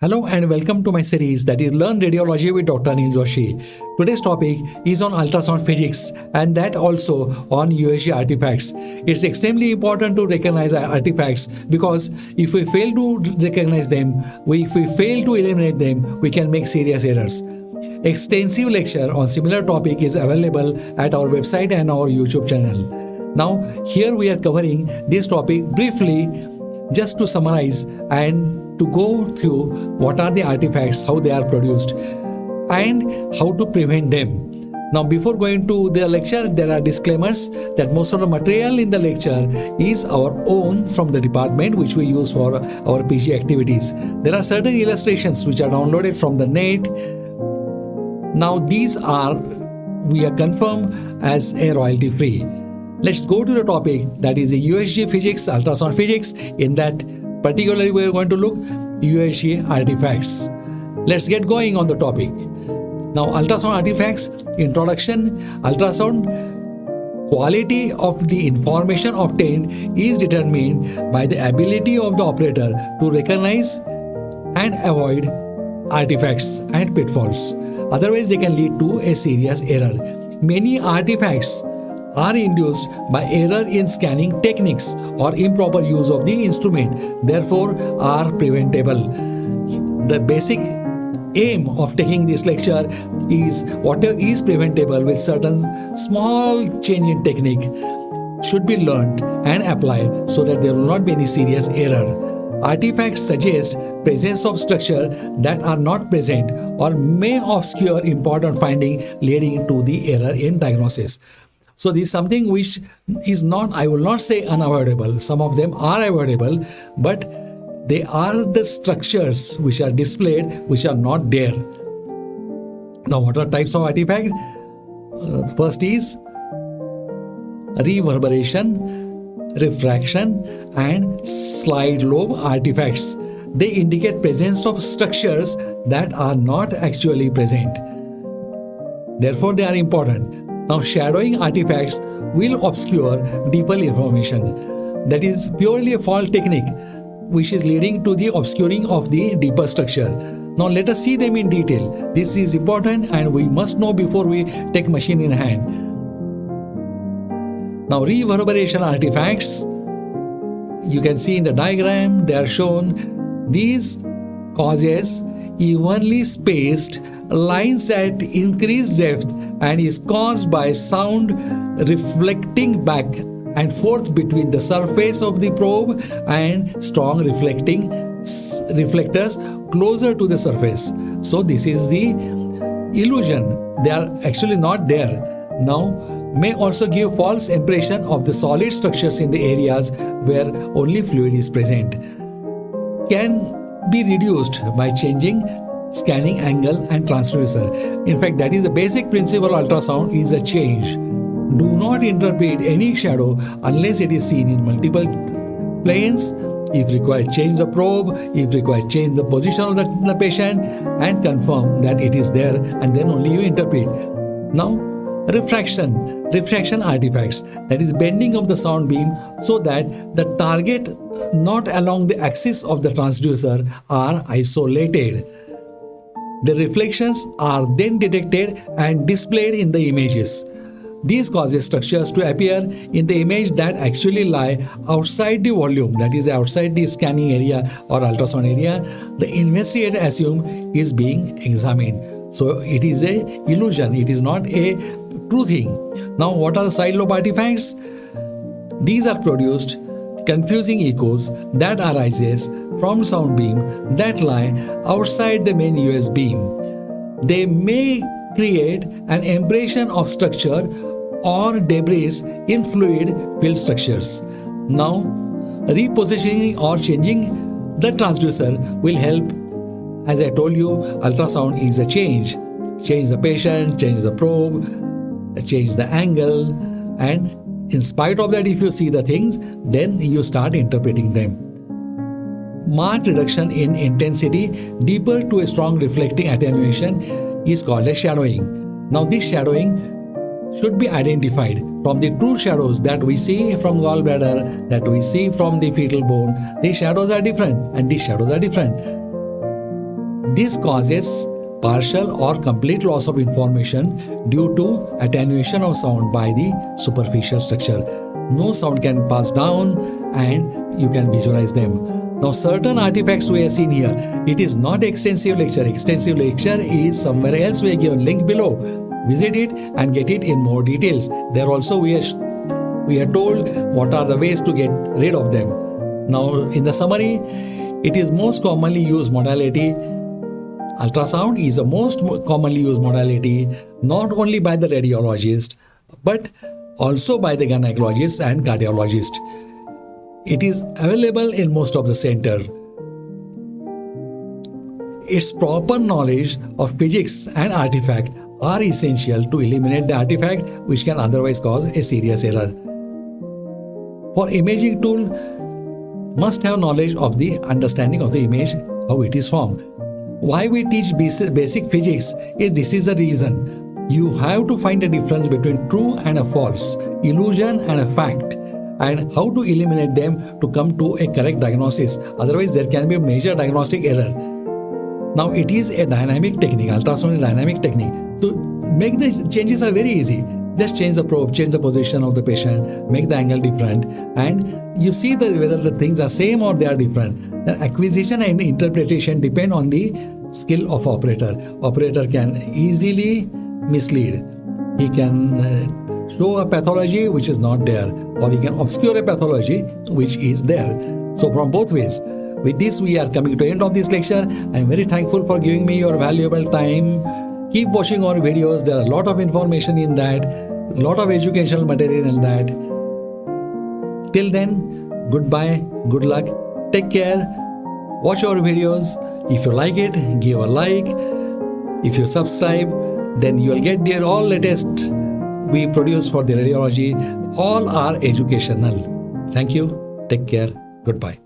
Hello and welcome to my series that is Learn Radiology with Dr. Anil Joshi. Today's topic is on ultrasound physics and that also on USG artifacts. It's extremely important to recognize artifacts because if we fail to recognize them, if we fail to eliminate them, we can make serious errors. Extensive lecture on similar topic is available at our website and our YouTube channel. Now, here we are covering this topic briefly just to summarize and to go through what are the artifacts, how they are produced, and how to prevent them. Now, before going to the lecture, there are disclaimers that most of the material in the lecture is our own from the department, which we use for our PG activities. There are certain illustrations which are downloaded from the net. Now, we are confirmed as a royalty free. Let's go to the topic that is the USG physics, ultrasound physics. In that particularly, we are going to look USG artifacts. Let's get going on the topic. Now, ultrasound artifacts, introduction. Ultrasound quality of the information obtained is determined by the ability of the operator to recognize and avoid artifacts and pitfalls. Otherwise, they can lead to a serious error. Many artifacts are induced by error in scanning techniques or improper use of the instrument, therefore are preventable. The basic aim of taking this lecture is whatever is preventable with certain small change in technique should be learned and applied so that there will not be any serious error. Artifacts suggest presence of structure that are not present or may obscure important finding leading to the error in diagnosis. So this is something which is not, I will not say unavoidable. Some of them are avoidable, but they are the structures which are displayed which are not there. Now, what are types of artifact? First is reverberation, refraction, and slide lobe artifacts. They indicate presence of structures that are not actually present. Therefore, they are important. Now, shadowing artifacts will obscure deeper information. That is purely a fault technique which is leading to the obscuring of the deeper structure. Now, let us see them in detail. This is important and we must know before we take machine in hand. Now, reverberation artifacts, you can see in the diagram, they are shown. These causes evenly spaced lines at increased depth and is caused by sound reflecting back and forth between the surface of the probe and strong reflectors closer to the surface. So this is the illusion. They are actually not there. Now, may also give false impression of the solid structures in the areas where only fluid is present. Can be reduced by changing scanning angle and transducer. In fact, that is the basic principle of ultrasound is a change. Do not interpret any shadow unless it is seen in multiple planes. If required, change the probe. If required, change the position of the patient and confirm that it is there, and then only you interpret. Now, refraction artifacts, that is bending of the sound beam so that the target not along the axis of the transducer are isolated. The reflections are then detected and displayed in the images. These causes structures to appear in the image that actually lie outside the volume, that is outside the scanning area or ultrasound area. The investigator assume is being examined. So it is a illusion, it is not a true thing. Now, what are the side lobe artifacts? These are produced confusing echoes that arises from sound beam that lie outside the main US beam. They may create an impression of structure or debris in fluid filled structures. Now, repositioning or changing the transducer will help. As I told you, ultrasound is a change. Change the patient, change the probe, change the angle, and in spite of that, if you see the things, then you start interpreting them. Marked reduction in intensity deeper to a strong reflecting attenuation is called as shadowing. Now, this shadowing should be identified from the true shadows that we see from gallbladder, that we see from the fetal bone. These shadows are different and these shadows are different. This causes partial or complete loss of information due to attenuation of sound by the superficial structure. No sound can pass down and you can visualize them. Now, certain artifacts we have seen here, it is not extensive lecture. Extensive lecture is somewhere else. We have given link below. Visit it and get it in more details. There also we are told what are the ways to get rid of them. Now, in the summary, it is most commonly used modality. Ultrasound is the most commonly used modality, not only by the radiologist, but also by the gynecologist and cardiologist. It is available in most of the center. Its proper knowledge of physics and artifact are essential to eliminate the artifact which can otherwise cause a serious error. For imaging tool, must have knowledge of the understanding of the image, how it is formed. Why we teach basic physics is this is the reason. You have to find a difference between true and a false, illusion and a fact, and how to eliminate them to come to a correct diagnosis. Otherwise, there can be a major diagnostic error. Now, it is a dynamic technique. Ultrasound is a dynamic technique. So, make the changes are very easy. Just change the probe, change the position of the patient, make the angle different, and you see whether the things are same or they are different. The acquisition and interpretation depend on the skill of operator. Operator can easily mislead. He can show a pathology which is not there, or he can obscure a pathology which is there. So from both ways. With this, we are coming to the end of this lecture. I am very thankful for giving me your valuable time. Keep watching our videos. There are a lot of information in that, a lot of educational material in that. Till then, goodbye, good luck, take care, watch our videos. If you like it, give a like. If you subscribe, then you will get the all latest we produce for the radiology. All are educational. Thank you, take care, goodbye.